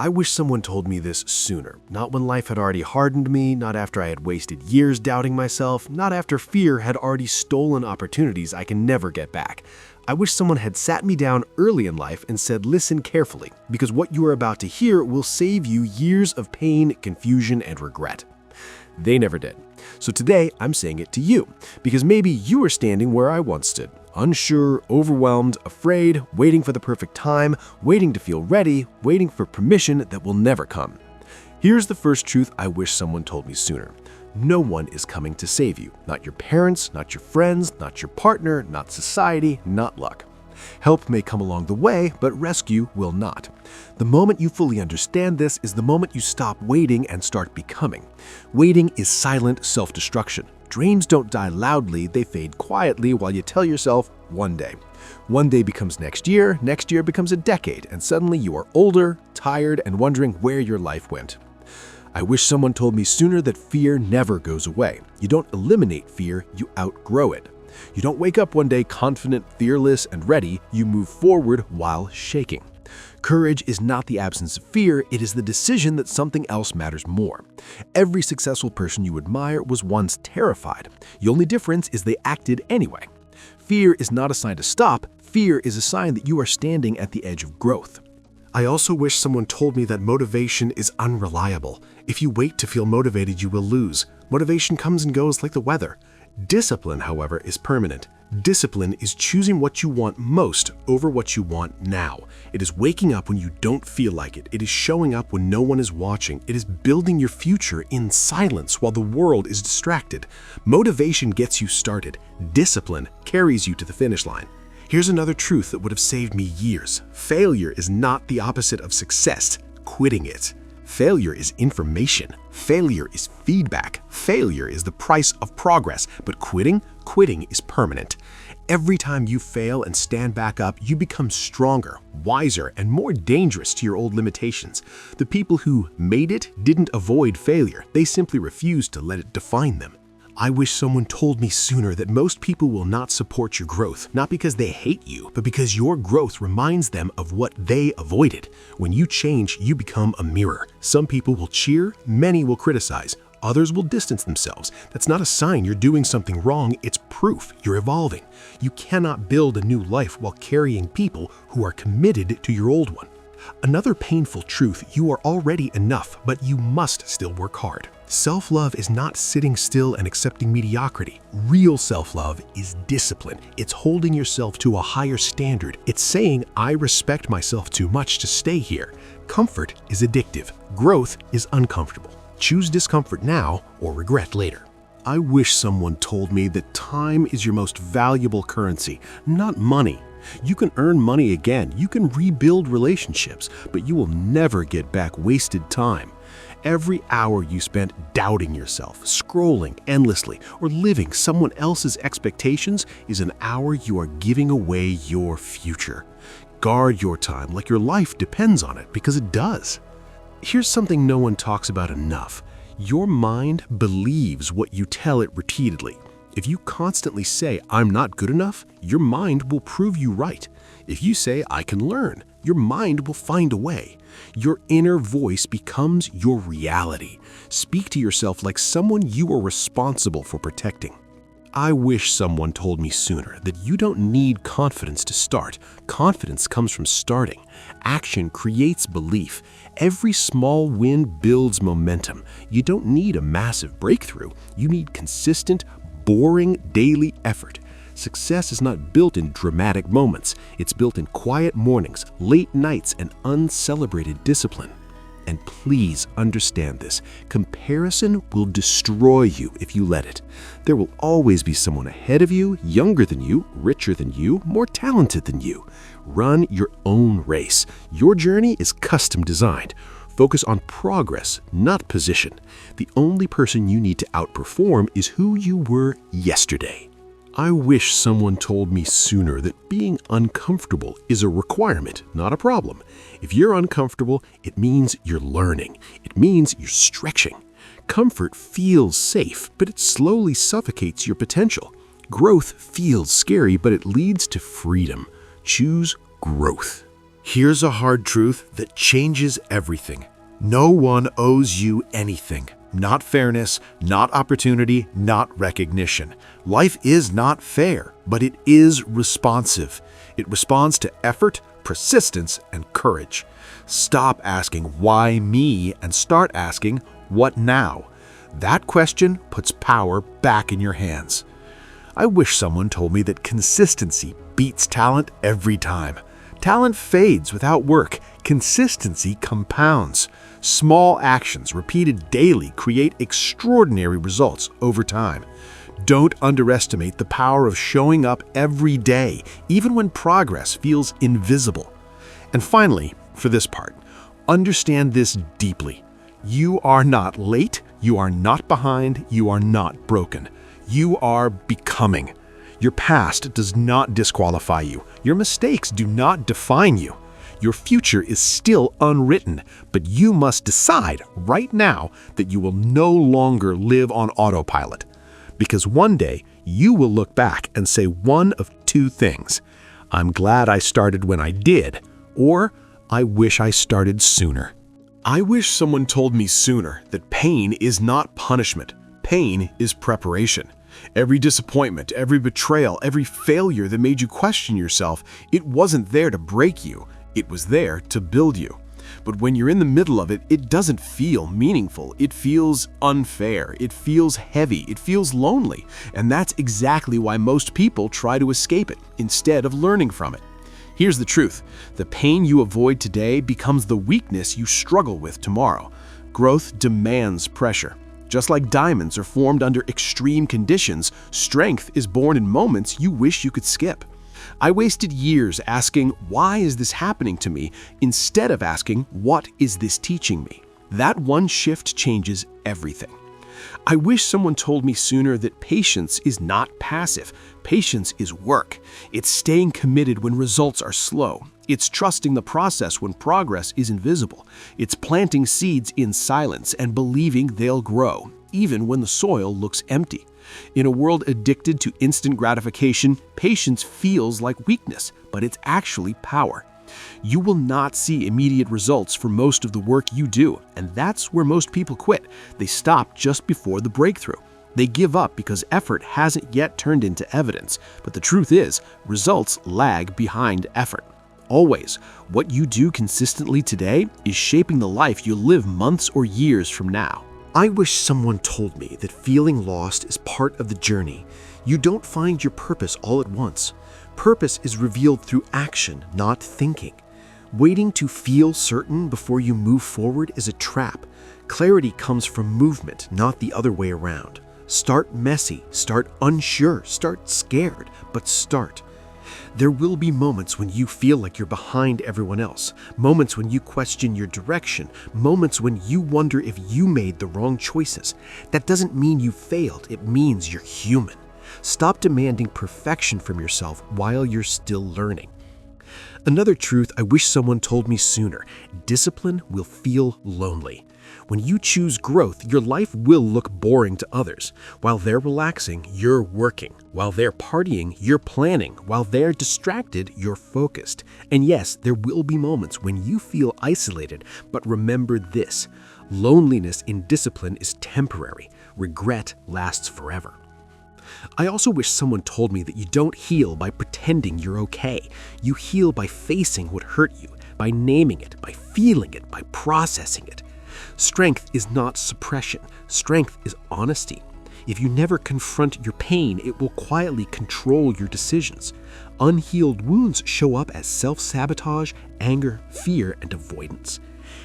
I wish someone told me this sooner, not when life had already hardened me, not after I had wasted years doubting myself, not after fear had already stolen opportunities I can never get back. I wish someone had sat me down early in life and said, listen carefully, because what you are about to hear will save you years of pain, confusion, and regret. They never did. So today, I'm saying it to you, because maybe you are standing where I once stood, unsure, overwhelmed, afraid, waiting for the perfect time, waiting to feel ready, waiting for permission that will never come. Here's the first truth I wish someone told me sooner. No one is coming to save you. Not your parents, not your friends, not your partner, not society, not luck. Help may come along the way, but rescue will not. The moment you fully understand this is the moment you stop waiting and start becoming. Waiting is silent self-destruction. Dreams don't die loudly, they fade quietly while you tell yourself, one day. One day becomes next year becomes a decade, and suddenly you are older, tired, and wondering where your life went. I wish someone told me sooner that fear never goes away. You don't eliminate fear, you outgrow it. You don't wake up one day confident, fearless, and ready. You move forward while shaking. Courage is not the absence of fear, it is the decision that something else matters more. Every successful person you admire was once terrified. The only difference is they acted anyway. Fear is not a sign to stop, fear is a sign that you are standing at the edge of growth. I also wish someone told me that motivation is unreliable. If you wait to feel motivated, you will lose. Motivation comes and goes like the weather. Discipline, however, is permanent. Discipline is choosing what you want most over what you want now. It is waking up when you don't feel like it. It is showing up when no one is watching. It is building your future in silence while the world is distracted. Motivation gets you started. Discipline carries you to the finish line. Here's another truth that would have saved me years. Failure is not the opposite of success. Quitting it. Failure is information. Failure is feedback. Failure is the price of progress. But quitting is permanent. Every time you fail and stand back up, you become stronger, wiser, and more dangerous to your old limitations. The people who made it didn't avoid failure. They simply refused to let it define them. I wish someone told me sooner that most people will not support your growth, not because they hate you, but because your growth reminds them of what they avoided. When you change, you become a mirror. Some people will cheer, many will criticize, others will distance themselves. That's not a sign you're doing something wrong, it's proof you're evolving. You cannot build a new life while carrying people who are committed to your old one. Another painful truth, you are already enough, but you must still work hard. Self-love is not sitting still and accepting mediocrity. Real self-love is discipline. It's holding yourself to a higher standard. It's saying, I respect myself too much to stay here. Comfort is addictive. Growth is uncomfortable. Choose discomfort now or regret later. I wish someone told me that time is your most valuable currency, not money. You can earn money again, you can rebuild relationships, but you will never get back wasted time. Every hour you spent doubting yourself, scrolling endlessly, or living someone else's expectations is an hour you are giving away your future. Guard your time like your life depends on it, because it does. Here's something no one talks about enough. Your mind believes what you tell it repeatedly. If you constantly say, I'm not good enough, your mind will prove you right. If you say, I can learn, your mind will find a way. Your inner voice becomes your reality. Speak to yourself like someone you are responsible for protecting. I wish someone told me sooner that you don't need confidence to start. Confidence comes from starting. Action creates belief. Every small win builds momentum. You don't need a massive breakthrough. You need consistent, boring daily effort. Success is not built in dramatic moments. It's built in quiet mornings, late nights, and uncelebrated discipline. And please understand this, comparison will destroy you if you let it. There will always be someone ahead of you, younger than you, richer than you, more talented than you. Run your own race. Your journey is custom designed. Focus on progress, not position. The only person you need to outperform is who you were yesterday. I wish someone told me sooner that being uncomfortable is a requirement, not a problem. If you're uncomfortable, it means you're learning. It means you're stretching. Comfort feels safe, but it slowly suffocates your potential. Growth feels scary, but it leads to freedom. Choose growth. Here's a hard truth that changes everything. No one owes you anything. Not fairness, not opportunity, not recognition. Life is not fair, but it is responsive. It responds to effort, persistence, and courage. Stop asking, why me, and start asking, what now? That question puts power back in your hands. I wish someone told me that consistency beats talent every time. Talent fades without work. Consistency compounds. Small actions repeated daily create extraordinary results over time. Don't underestimate the power of showing up every day, even when progress feels invisible. And finally, for this part, understand this deeply. You are not late, you are not behind, you are not broken. You are becoming. Your past does not disqualify you. Your mistakes do not define you. Your future is still unwritten, but you must decide right now that you will no longer live on autopilot. Because one day, you will look back and say one of two things. I'm glad I started when I did, or I wish I started sooner. I wish someone told me sooner that pain is not punishment. Pain is preparation. Every disappointment, every betrayal, every failure that made you question yourself, it wasn't there to break you. It was there to build you. But when you're in the middle of it, it doesn't feel meaningful. It feels unfair. It feels heavy. It feels lonely. And that's exactly why most people try to escape it instead of learning from it. Here's the truth. The pain you avoid today becomes the weakness you struggle with tomorrow. Growth demands pressure. Just like diamonds are formed under extreme conditions, strength is born in moments you wish you could skip. I wasted years asking, why is this happening to me, instead of asking, what is this teaching me? That one shift changes everything. I wish someone told me sooner that patience is not passive. Patience is work. It's staying committed when results are slow. It's trusting the process when progress is invisible. It's planting seeds in silence and believing they'll grow, even when the soil looks empty. In a world addicted to instant gratification, patience feels like weakness, but it's actually power. You will not see immediate results for most of the work you do, and that's where most people quit. They stop just before the breakthrough. They give up because effort hasn't yet turned into evidence, but the truth is, results lag behind effort. Always, what you do consistently today is shaping the life you'll live months or years from now. I wish someone told me that feeling lost is part of the journey. You don't find your purpose all at once. Purpose is revealed through action, not thinking. Waiting to feel certain before you move forward is a trap. Clarity comes from movement, not the other way around. Start messy, start unsure, start scared, but start. There will be moments when you feel like you're behind everyone else, moments when you question your direction, moments when you wonder if you made the wrong choices. That doesn't mean you failed, it means you're human. Stop demanding perfection from yourself while you're still learning. Another truth I wish someone told me sooner: discipline will feel lonely. When you choose growth, your life will look boring to others. While they're relaxing, you're working. While they're partying, you're planning. While they're distracted, you're focused. And yes, there will be moments when you feel isolated, but remember this: loneliness in discipline is temporary. Regret lasts forever. I also wish someone told me that you don't heal by pretending you're okay. You heal by facing what hurt you, by naming it, by feeling it, by processing it. Strength is not suppression. Strength is honesty. If you never confront your pain, it will quietly control your decisions. Unhealed wounds show up as self-sabotage, anger, fear, and avoidance.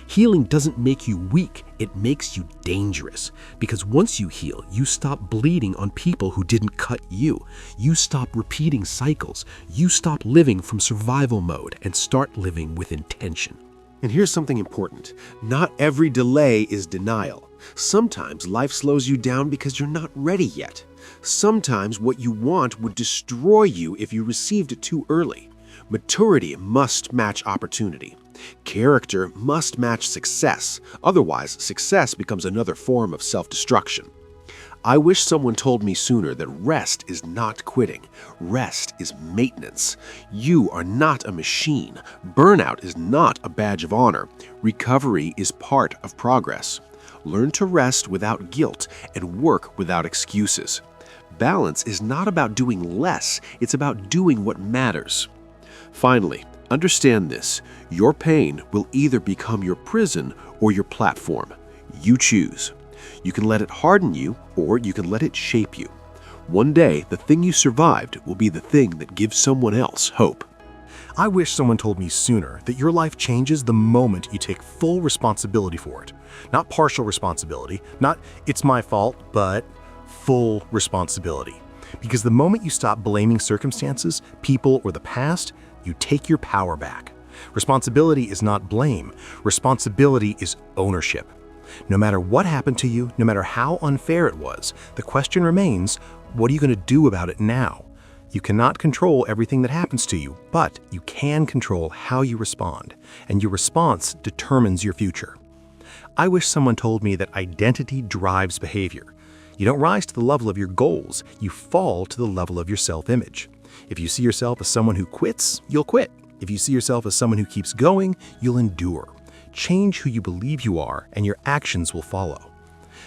Healing doesn't make you weak, it makes you dangerous. Because once you heal, you stop bleeding on people who didn't cut you. You stop repeating cycles. You stop living from survival mode and start living with intention. And here's something important. Not every delay is denial. Sometimes life slows you down because you're not ready yet. Sometimes what you want would destroy you if you received it too early. Maturity must match opportunity. Character must match success. Otherwise, success becomes another form of self-destruction. I wish someone told me sooner that rest is not quitting. Rest is maintenance. You are not a machine. Burnout is not a badge of honor. Recovery is part of progress. Learn to rest without guilt and work without excuses. Balance is not about doing less, it's about doing what matters. Finally, understand this: your pain will either become your prison or your platform. You choose. You can let it harden you, or you can let it shape you. One day, the thing you survived will be the thing that gives someone else hope. I wish someone told me sooner that your life changes the moment you take full responsibility for it. Not partial responsibility, not "it's my fault," but full responsibility. Because the moment you stop blaming circumstances, people, or the past, you take your power back. Responsibility is not blame. Responsibility is ownership. No matter what happened to you, no matter how unfair it was, the question remains, what are you going to do about it now? You cannot control everything that happens to you, but you can control how you respond, and your response determines your future. I wish someone told me that identity drives behavior. You don't rise to the level of your goals, you fall to the level of your self-image. If you see yourself as someone who quits, you'll quit. If you see yourself as someone who keeps going, you'll endure. Change who you believe you are, and your actions will follow.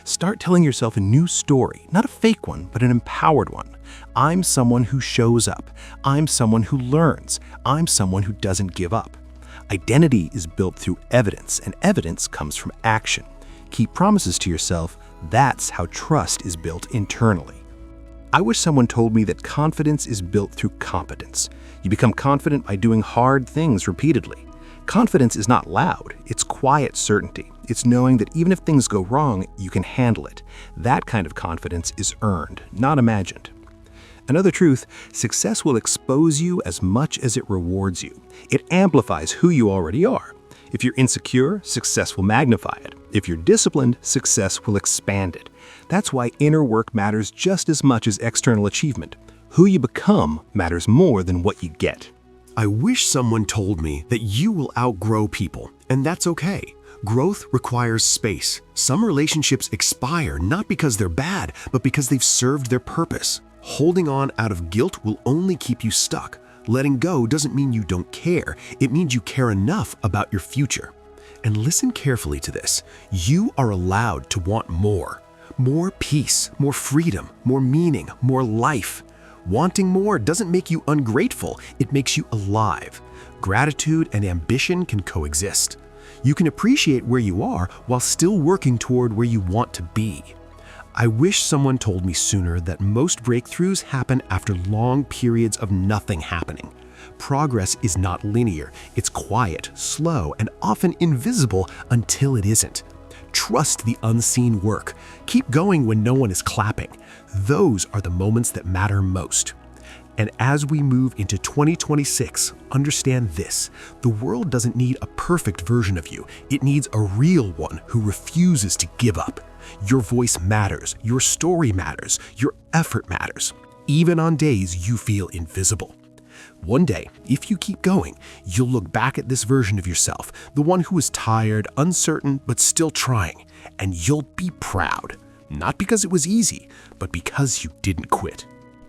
Start telling yourself a new story, not a fake one, but an empowered one. I'm someone who shows up. I'm someone who learns. I'm someone who doesn't give up. Identity is built through evidence, and evidence comes from action. Keep promises to yourself. That's how trust is built internally. I wish someone told me that confidence is built through competence. You become confident by doing hard things repeatedly. Confidence is not loud, it's quiet certainty. It's knowing that even if things go wrong, you can handle it. That kind of confidence is earned, not imagined. Another truth: success will expose you as much as it rewards you. It amplifies who you already are. If you're insecure, success will magnify it. If you're disciplined, success will expand it. That's why inner work matters just as much as external achievement. Who you become matters more than what you get. I wish someone told me that you will outgrow people, and that's okay. Growth requires space. Some relationships expire not because they're bad, but because they've served their purpose. Holding on out of guilt will only keep you stuck. Letting go doesn't mean you don't care. It means you care enough about your future. And listen carefully to this. You are allowed to want more. More peace, more freedom, more meaning, more life. Wanting more doesn't make you ungrateful, it makes you alive. Gratitude and ambition can coexist. You can appreciate where you are while still working toward where you want to be. I wish someone told me sooner that most breakthroughs happen after long periods of nothing happening. Progress is not linear, it's quiet, slow, and often invisible until it isn't. Trust the unseen work. Keep going when no one is clapping. Those are the moments that matter most. And as we move into 2026, understand this: the world doesn't need a perfect version of you. It needs a real one who refuses to give up. Your voice matters, your story matters, your effort matters, even on days you feel invisible. One day, if you keep going, you'll look back at this version of yourself, the one who was tired, uncertain, but still trying, and you'll be proud. Not because it was easy, but because you didn't quit.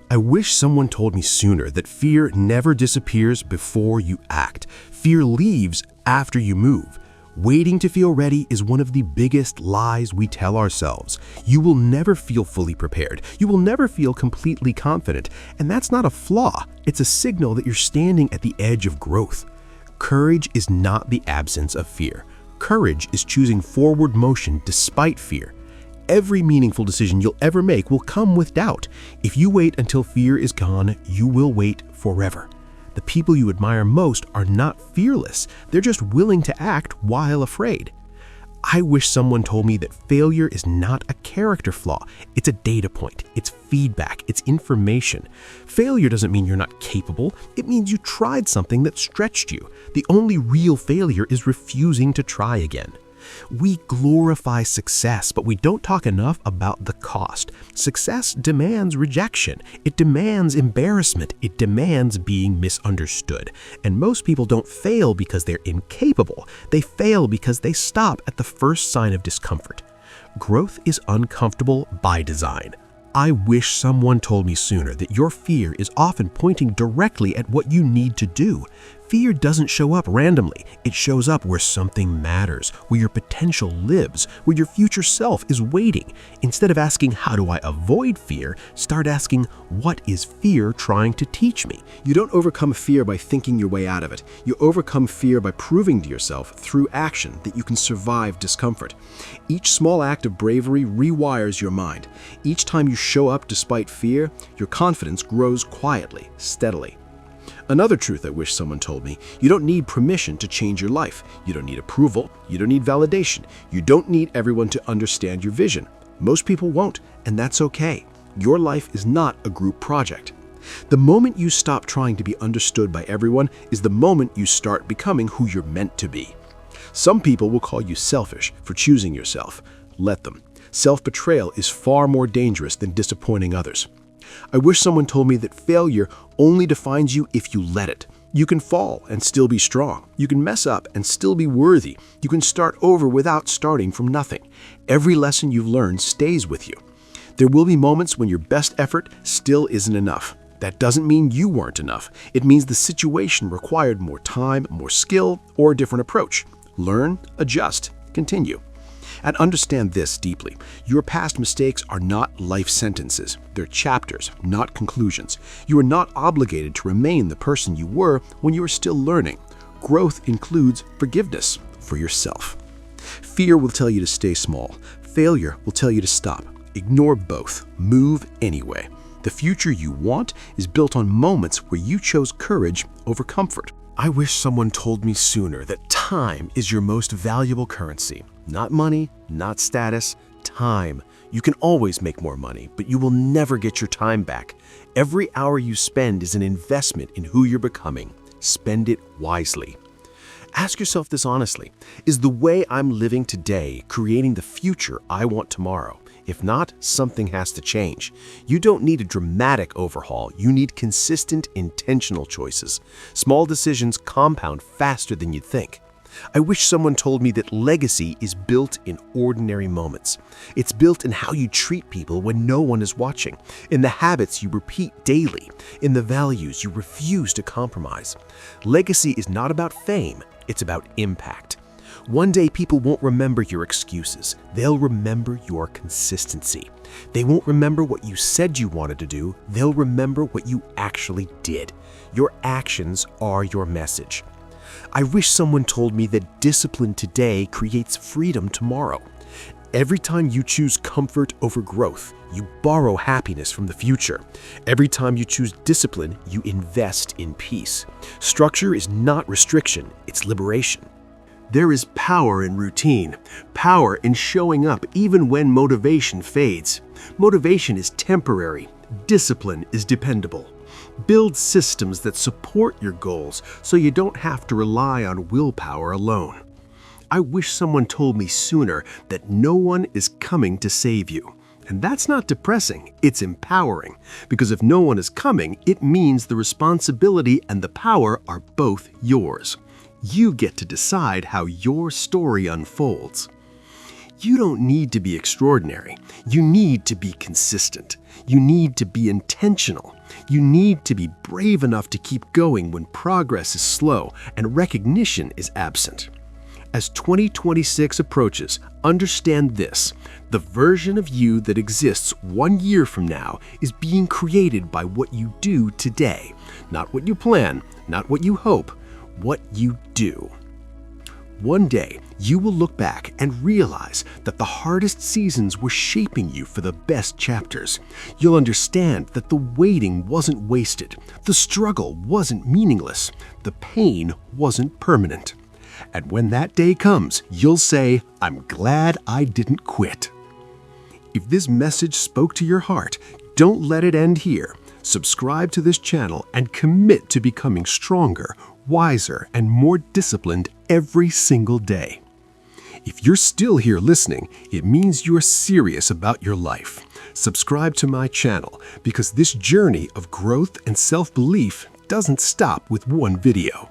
I wish someone told me sooner that fear never disappears before you act. Fear leaves after you move. Waiting to feel ready is one of the biggest lies we tell ourselves. You will never feel fully prepared. You will never feel completely confident. And that's not a flaw. It's a signal that you're standing at the edge of growth. Courage is not the absence of fear. Courage is choosing forward motion despite fear. Every meaningful decision you'll ever make will come with doubt. If you wait until fear is gone, you will wait forever. The people you admire most are not fearless. They're just willing to act while afraid. I wish someone told me that failure is not a character flaw. It's a data point. It's feedback. It's information. Failure doesn't mean you're not capable. It means you tried something that stretched you. The only real failure is refusing to try again. We glorify success, but we don't talk enough about the cost. Success demands rejection. It demands embarrassment. It demands being misunderstood. And most people don't fail because they're incapable. They fail because they stop at the first sign of discomfort. Growth is uncomfortable by design. I wish someone told me sooner that your fear is often pointing directly at what you need to do. Fear doesn't show up randomly. It shows up where something matters, where your potential lives, where your future self is waiting. Instead of asking, how do I avoid fear, start asking, what is fear trying to teach me? You don't overcome fear by thinking your way out of it. You overcome fear by proving to yourself through action that you can survive discomfort. Each small act of bravery rewires your mind. Each time you show up despite fear, your confidence grows quietly, steadily. Another truth I wish someone told me: you don't need permission to change your life. You don't need approval. You don't need validation. You don't need everyone to understand your vision. Most people won't, and that's okay. Your life is not a group project. The moment you stop trying to be understood by everyone is the moment you start becoming who you're meant to be. Some people will call you selfish for choosing yourself. Let them. Self-betrayal is far more dangerous than disappointing others. I wish someone told me that failure only defines you if you let it. You can fall and still be strong. You can mess up and still be worthy. You can start over without starting from nothing. Every lesson you've learned stays with you. There will be moments when your best effort still isn't enough. That doesn't mean you weren't enough. It means the situation required more time, more skill, or a different approach. Learn, adjust, continue. And understand this deeply: your past mistakes are not life sentences. They're chapters, not conclusions. You are not obligated to remain the person you were when you were still learning. Growth includes forgiveness for yourself. Fear will tell you to stay small. Failure will tell you to stop. Ignore both. Move anyway. The future you want is built on moments where you chose courage over comfort. I wish someone told me sooner that time is your most valuable currency. Not money, not status, time. You can always make more money, but you will never get your time back. Every hour you spend is an investment in who you're becoming. Spend it wisely. Ask yourself this honestly: is the way I'm living today creating the future I want tomorrow? If not, something has to change. You don't need a dramatic overhaul. You need consistent, intentional choices. Small decisions compound faster than you'd think. I wish someone told me that legacy is built in ordinary moments. It's built in how you treat people when no one is watching, in the habits you repeat daily, in the values you refuse to compromise. Legacy is not about fame, it's about impact. One day people won't remember your excuses. They'll remember your consistency. They won't remember what you said you wanted to do. They'll remember what you actually did. Your actions are your message. I wish someone told me that discipline today creates freedom tomorrow. Every time you choose comfort over growth, you borrow happiness from the future. Every time you choose discipline, you invest in peace. Structure is not restriction, it's liberation. There is power in routine, power in showing up even when motivation fades. Motivation is temporary, discipline is dependable. Build systems that support your goals so you don't have to rely on willpower alone. I wish someone told me sooner that no one is coming to save you. And that's not depressing, it's empowering. Because if no one is coming, it means the responsibility and the power are both yours. You get to decide how your story unfolds. You don't need to be extraordinary. You need to be consistent. You need to be intentional. You need to be brave enough to keep going when progress is slow and recognition is absent. As 2026 approaches, understand this: the version of you that exists 1 year from now is being created by what you do today. Not what you plan, not what you hope, what you do. One day, you will look back and realize that the hardest seasons were shaping you for the best chapters. You'll understand that the waiting wasn't wasted, the struggle wasn't meaningless, the pain wasn't permanent. And when that day comes, you'll say, "I'm glad I didn't quit." If this message spoke to your heart, don't let it end here. Subscribe to this channel and commit to becoming stronger, wiser, and more disciplined every single day. If you're still here listening, it means you're serious about your life. Subscribe to my channel because this journey of growth and self-belief doesn't stop with one video.